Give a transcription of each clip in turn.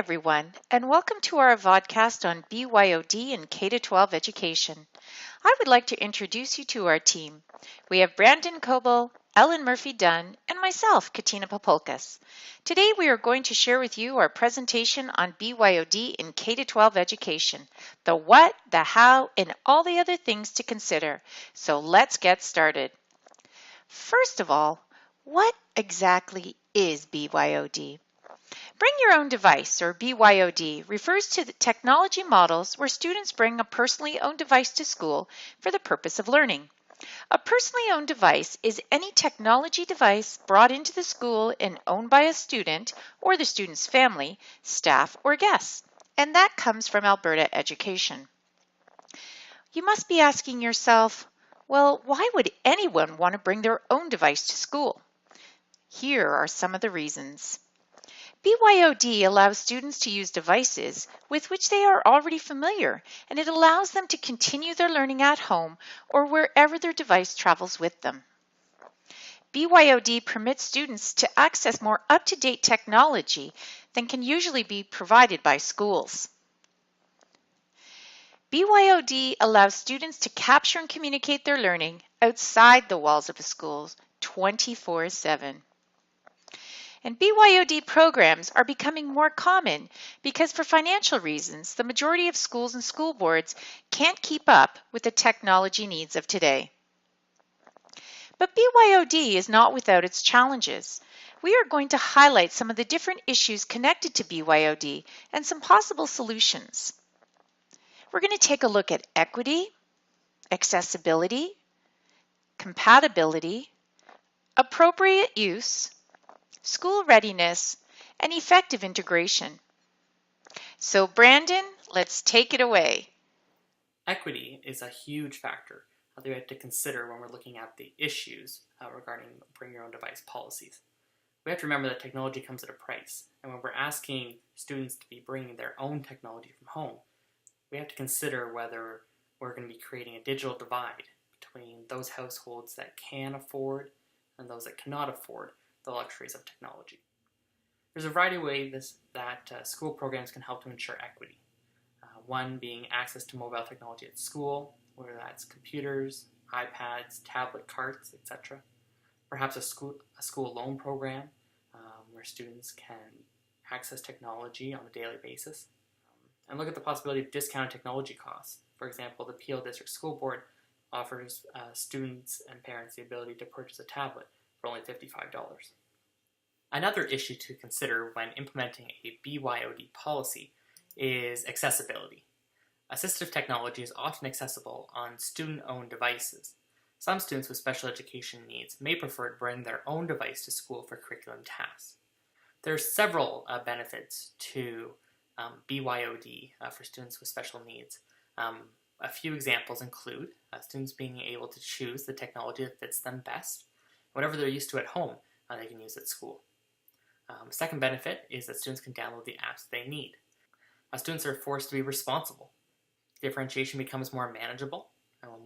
everyone, and welcome to our vodcast on BYOD and K-12 education. I would like to introduce you to our team. We have Brandon Coble, Ellen Murphy-Dunn, and myself, Katina Popolkas. Today we are going to share with you our presentation on BYOD in K-12 education, the what, the how, and all the other things to consider. So let's get started. First of all, what exactly is BYOD? Bring Your Own Device, or BYOD, refers to the technology models where students bring a personally owned device to school for the purpose of learning. A personally owned device is any technology device brought into the school and owned by a student or the student's family, staff, or guests. And that comes from Alberta Education. You must be asking yourself, well, why would anyone want to bring their own device to school? Here are some of the reasons. BYOD allows students to use devices with which they are already familiar, and it allows them to continue their learning at home or wherever their device travels with them. BYOD permits students to access more up-to-date technology than can usually be provided by schools. BYOD allows students to capture and communicate their learning outside the walls of a school 24/7. And BYOD programs are becoming more common because for financial reasons, the majority of schools and school boards can't keep up with the technology needs of today. But BYOD is not without its challenges. We are going to highlight some of the different issues connected to BYOD and some possible solutions. We're going to take a look at equity, accessibility, compatibility, appropriate use, school readiness, and effective integration. So Brandon, let's take it away. Equity is a huge factor that we have to consider when we're looking at the issues regarding bring your own device policies. We have to remember that technology comes at a price, and when we're asking students to be bringing their own technology from home, we have to consider whether we're going to be creating a digital divide between those households that can afford and those that cannot afford the luxuries of technology. There's a variety of ways that school programs can help to ensure equity. One being access to mobile technology at school, whether that's computers, iPads, tablet carts, etc. Perhaps a school loan program where students can access technology on a daily basis. And look at the possibility of discounted technology costs. For example, the Peel District School Board offers students and parents the ability to purchase a tablet for only $55. Another issue to consider when implementing a BYOD policy is accessibility. Assistive technology is often accessible on student-owned devices. Some students with special education needs may prefer to bring their own device to school for curriculum tasks. There are several benefits to BYOD for students with special needs. A few examples include students being able to choose the technology that fits them best. Whatever they're used to at home, they can use at school. Second benefit is that students can download the apps they need. Students are forced to be responsible. Differentiation becomes more manageable.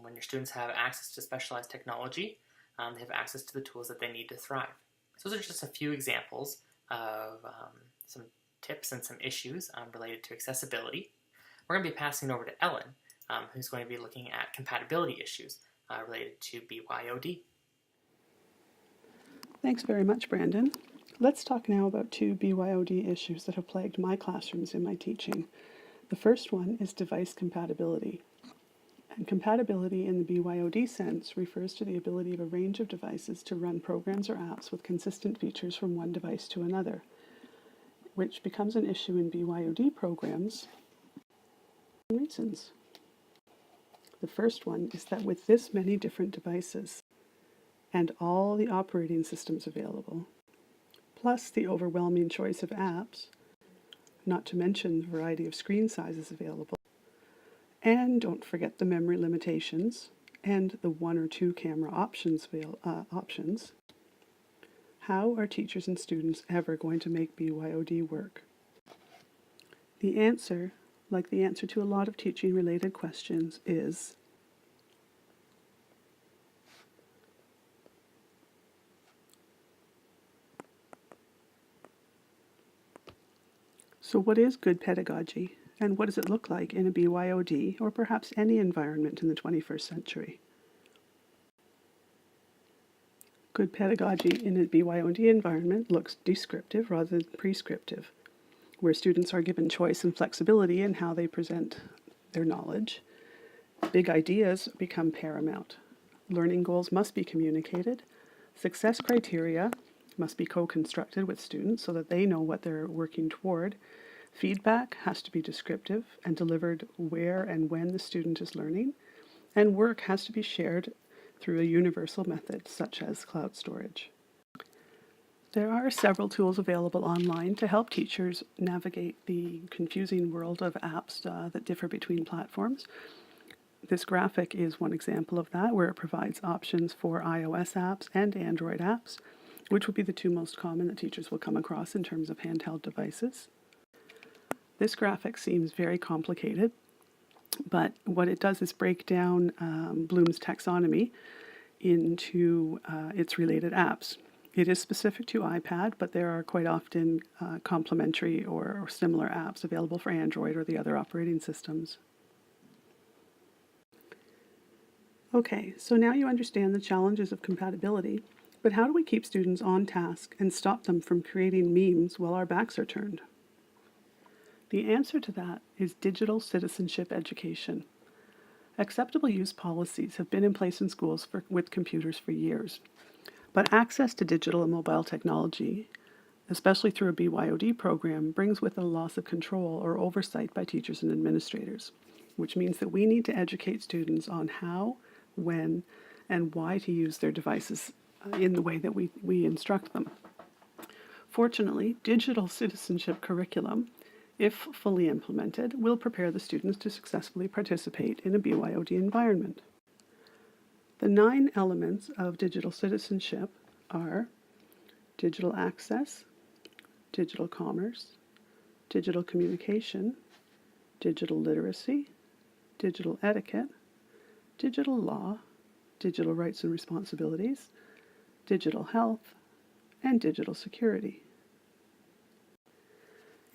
When your students have access to specialized technology, they have access to the tools that they need to thrive. So those are just a few examples of some tips and some issues related to accessibility. We're going to be passing over to Ellen, who's going to be looking at compatibility issues related to BYOD. Thanks very much, Brandon. Let's talk now about two BYOD issues that have plagued my classrooms in my teaching. The first one is device compatibility. And compatibility in the BYOD sense refers to the ability of a range of devices to run programs or apps with consistent features from one device to another, which becomes an issue in BYOD programs for reasons. The first one is that with this many different devices and all the operating systems available, plus the overwhelming choice of apps, not to mention the variety of screen sizes available, and don't forget the memory limitations and the 1 or 2 camera options, how are teachers and students ever going to make BYOD work? The answer, like the answer to a lot of teaching-related questions, is So what is good pedagogy, and what does it look like in a BYOD or perhaps any environment in the 21st century? Good pedagogy in a BYOD environment looks descriptive rather than prescriptive, where students are given choice and flexibility in how they present their knowledge. Big ideas become paramount. Learning goals must be communicated. Success criteria must be co-constructed with students so that they know what they're working toward. Feedback has to be descriptive and delivered where and when the student is learning. And work has to be shared through a universal method such as cloud storage. There are several tools available online to help teachers navigate the confusing world of apps that differ between platforms. This graphic is one example of that, where it provides options for iOS apps and Android apps, which would be the two most common that teachers will come across in terms of handheld devices. This graphic seems very complicated, but what it does is break down Bloom's taxonomy into its related apps. It is specific to iPad, but there are quite often complementary or similar apps available for Android or the other operating systems. Okay, so now you understand the challenges of compatibility, but how do we keep students on task and stop them from creating memes while our backs are turned? The answer to that is digital citizenship education. Acceptable use policies have been in place in schools with computers for years, but access to digital and mobile technology, especially through a BYOD program, brings with it a loss of control or oversight by teachers and administrators, which means that we need to educate students on how, when, and why to use their devices in the way that we instruct them. Fortunately, digital citizenship curriculum, if fully implemented, will prepare the students to successfully participate in a BYOD environment. The 9 elements of digital citizenship are digital access, digital commerce, digital communication, digital literacy, digital etiquette, digital law, digital rights and responsibilities, digital health, and digital security.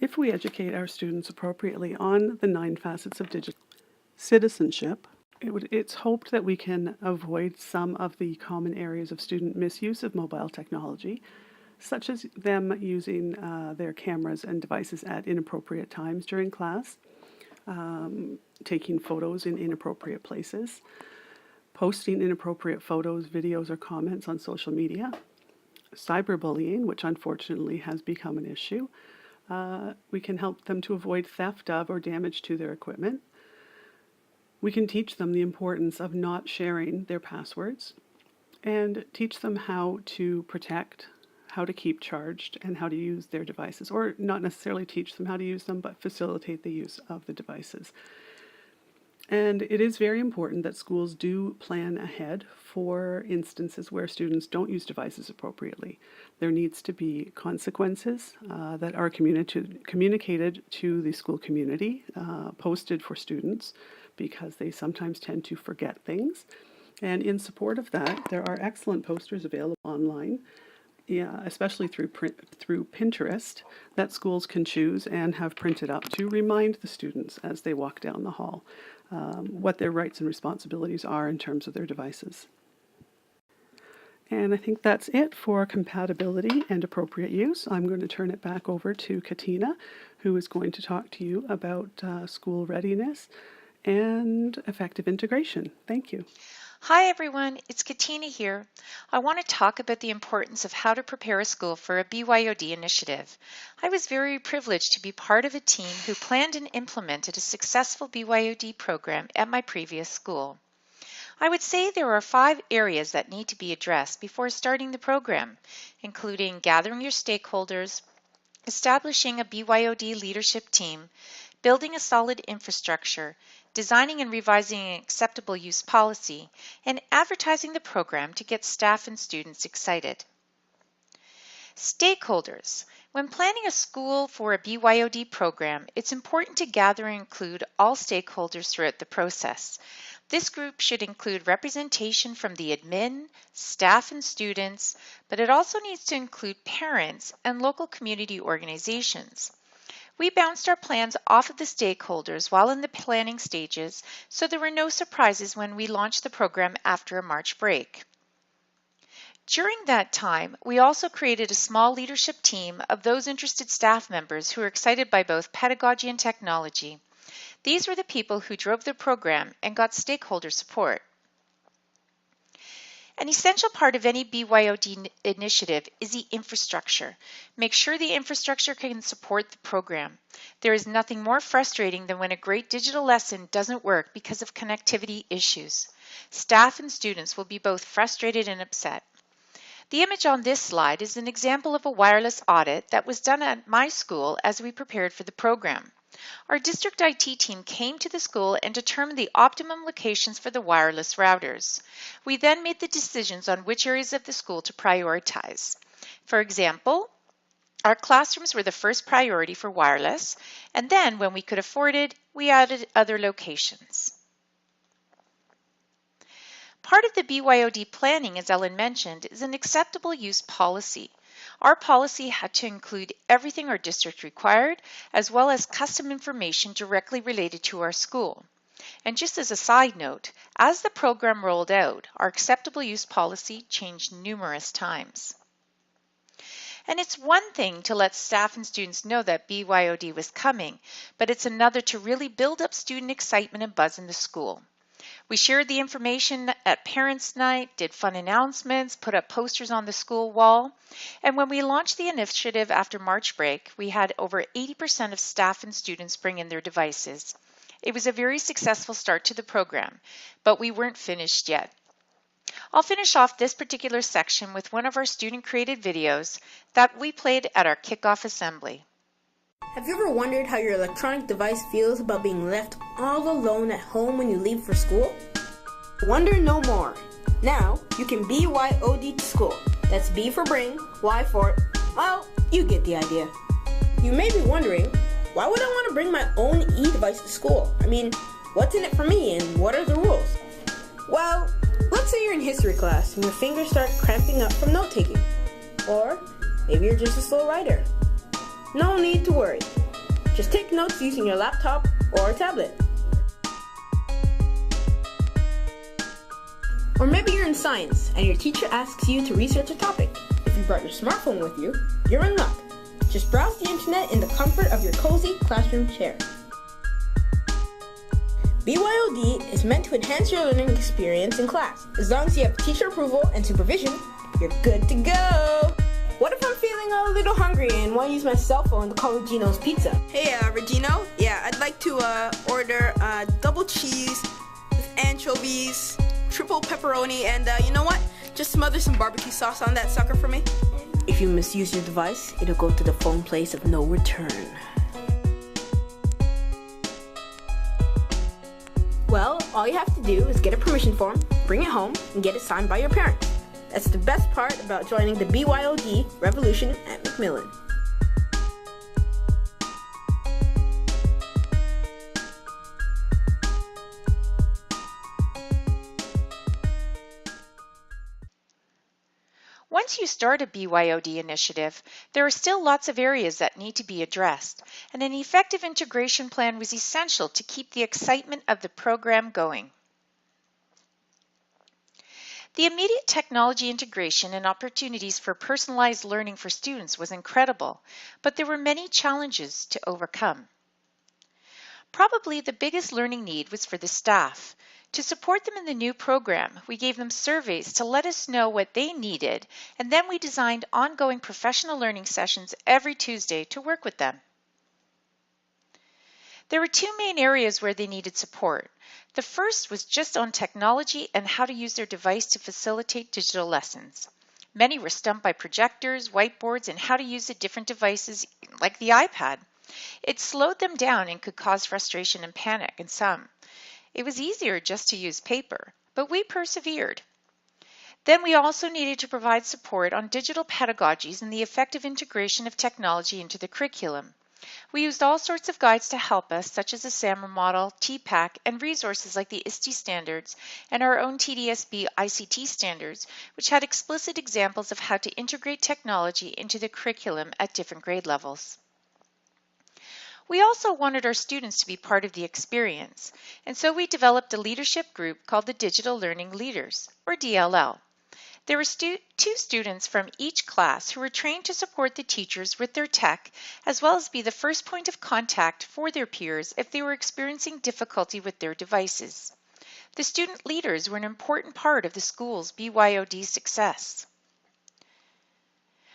If we educate our students appropriately on the 9 facets of digital citizenship, it's hoped that we can avoid some of the common areas of student misuse of mobile technology, such as them using their cameras and devices at inappropriate times during class, taking photos in inappropriate places, posting inappropriate photos, videos, or comments on social media, cyberbullying, which unfortunately has become an issue. We can help them to avoid theft of or damage to their equipment. We can teach them the importance of not sharing their passwords and teach them how to protect, how to keep charged, and how to use their devices, or not necessarily teach them how to use them, but facilitate the use of the devices. And it is very important that schools do plan ahead for instances where students don't use devices appropriately. There needs to be consequences that are communicated to the school community, posted for students, because they sometimes tend to forget things. And in support of that, there are excellent posters available online, especially through Pinterest, that schools can choose and have printed up to remind the students as they walk down the hall what their rights and responsibilities are in terms of their devices. And I think that's it for compatibility and appropriate use. I'm going to turn it back over to Katina, who is going to talk to you about school readiness and effective integration. Thank you. Hi everyone, it's Katina here. I want to talk about the importance of how to prepare a school for a BYOD initiative. I was very privileged to be part of a team who planned and implemented a successful BYOD program at my previous school. I would say there are 5 areas that need to be addressed before starting the program, including gathering your stakeholders, establishing a BYOD leadership team, building a solid infrastructure, designing and revising an acceptable use policy, and advertising the program to get staff and students excited. Stakeholders. When planning a school for a BYOD program, it's important to gather and include all stakeholders throughout the process. This group should include representation from the admin, staff, and students, but it also needs to include parents and local community organizations. We bounced our plans off of the stakeholders while in the planning stages, so there were no surprises when we launched the program after a March break. During that time, we also created a small leadership team of those interested staff members who were excited by both pedagogy and technology. These were the people who drove the program and got stakeholder support. An essential part of any BYOD initiative is the infrastructure. Make sure the infrastructure can support the program. There is nothing more frustrating than when a great digital lesson doesn't work because of connectivity issues. Staff and students will be both frustrated and upset. The image on this slide is an example of a wireless audit that was done at my school as we prepared for the program. Our district IT team came to the school and determined the optimum locations for the wireless routers. We then made the decisions on which areas of the school to prioritize. For example, our classrooms were the first priority for wireless, and then when we could afford it, we added other locations. Part of the BYOD planning, as Ellen mentioned, is an acceptable use policy. Our policy had to include everything our district required, as well as custom information directly related to our school. And just as a side note, as the program rolled out, our acceptable use policy changed numerous times. And it's one thing to let staff and students know that BYOD was coming, but it's another to really build up student excitement and buzz in the school. We shared the information at Parents' Night, did fun announcements, put up posters on the school wall, and when we launched the initiative after March break, we had over 80% of staff and students bring in their devices. It was a very successful start to the program, but we weren't finished yet. I'll finish off this particular section with one of our student-created videos that we played at our kickoff assembly. Have you ever wondered how your electronic device feels about being left all alone at home when you leave for school? Wonder no more. Now, you can BYOD to school. That's B for bring, Y for, well, you get the idea. You may be wondering, why would I want to bring my own e-device to school? I mean, what's in it for me and what are the rules? Well, let's say you're in history class and your fingers start cramping up from note-taking. Or maybe you're just a slow writer. No need to worry. Just take notes using your laptop or tablet. Or maybe you're in science and your teacher asks you to research a topic. If you brought your smartphone with you, you're in luck. Just browse the internet in the comfort of your cozy classroom chair. BYOD is meant to enhance your learning experience in class. As long as you have teacher approval and supervision, you're good to go. What if I'm feeling a little hungry and want to use my cell phone to call Regino's Pizza? Hey, Regino. Yeah, I'd like to order double cheese with anchovies, triple pepperoni, and you know what? Just smother some barbecue sauce on that sucker for me. If you misuse your device, it'll go to the phone place of no return. Well, all you have to do is get a permission form, bring it home, and get it signed by your parents. That's the best part about joining the BYOD revolution at Macmillan. Once you start a BYOD initiative, there are still lots of areas that need to be addressed, and an effective integration plan was essential to keep the excitement of the program going. The immediate technology integration and opportunities for personalized learning for students was incredible, but there were many challenges to overcome. Probably the biggest learning need was for the staff. To support them in the new program, we gave them surveys to let us know what they needed, and then we designed ongoing professional learning sessions every Tuesday to work with them. There were two main areas where they needed support. The first was just on technology and how to use their device to facilitate digital lessons. Many were stumped by projectors, whiteboards, and how to use the different devices like the iPad. It slowed them down and could cause frustration and panic in some. It was easier just to use paper, but we persevered. Then we also needed to provide support on digital pedagogies and the effective integration of technology into the curriculum. We used all sorts of guides to help us, such as the SAMR model, TPAC, and resources like the ISTE standards and our own TDSB ICT standards, which had explicit examples of how to integrate technology into the curriculum at different grade levels. We also wanted our students to be part of the experience, and so we developed a leadership group called the Digital Learning Leaders, or DLL. There were two students from each class who were trained to support the teachers with their tech, as well as be the first point of contact for their peers if they were experiencing difficulty with their devices. The student leaders were an important part of the school's BYOD success.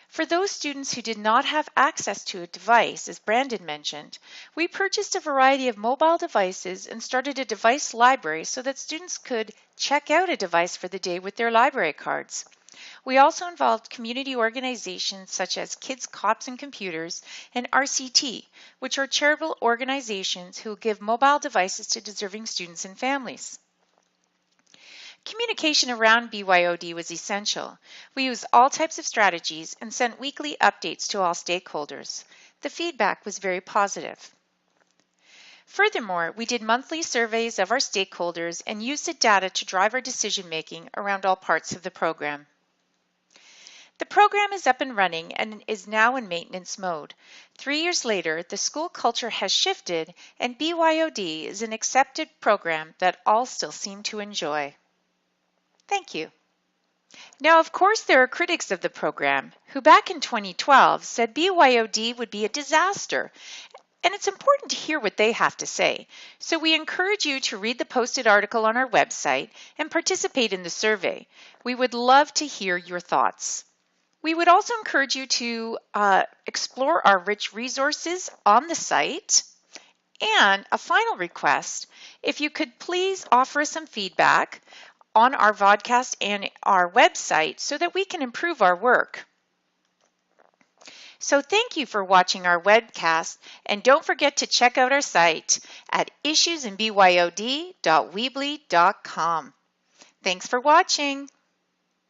For those students who did not have access to a device, as Brandon mentioned, we purchased a variety of mobile devices and started a device library so that students could check out a device for the day with their library cards. We also involved community organizations such as Kids, Cops, and Computers and RCT, which are charitable organizations who give mobile devices to deserving students and families. Communication around BYOD was essential. We used all types of strategies and sent weekly updates to all stakeholders. The feedback was very positive. Furthermore, we did monthly surveys of our stakeholders and used the data to drive our decision-making around all parts of the program. The program is up and running and is now in maintenance mode. 3 years later, the school culture has shifted and BYOD is an accepted program that all still seem to enjoy. Thank you. Now, of course, there are critics of the program who back in 2012 said BYOD would be a disaster, and it's important to hear what they have to say. So we encourage you to read the posted article on our website and participate in the survey. We would love to hear your thoughts. We would also encourage you to explore our rich resources on the site. And a final request, if you could please offer us some feedback on our vodcast and our website so that we can improve our work. So thank you for watching our webcast, and don't forget to check out our site at issuesinbyd.weebly.com. Thanks for watching.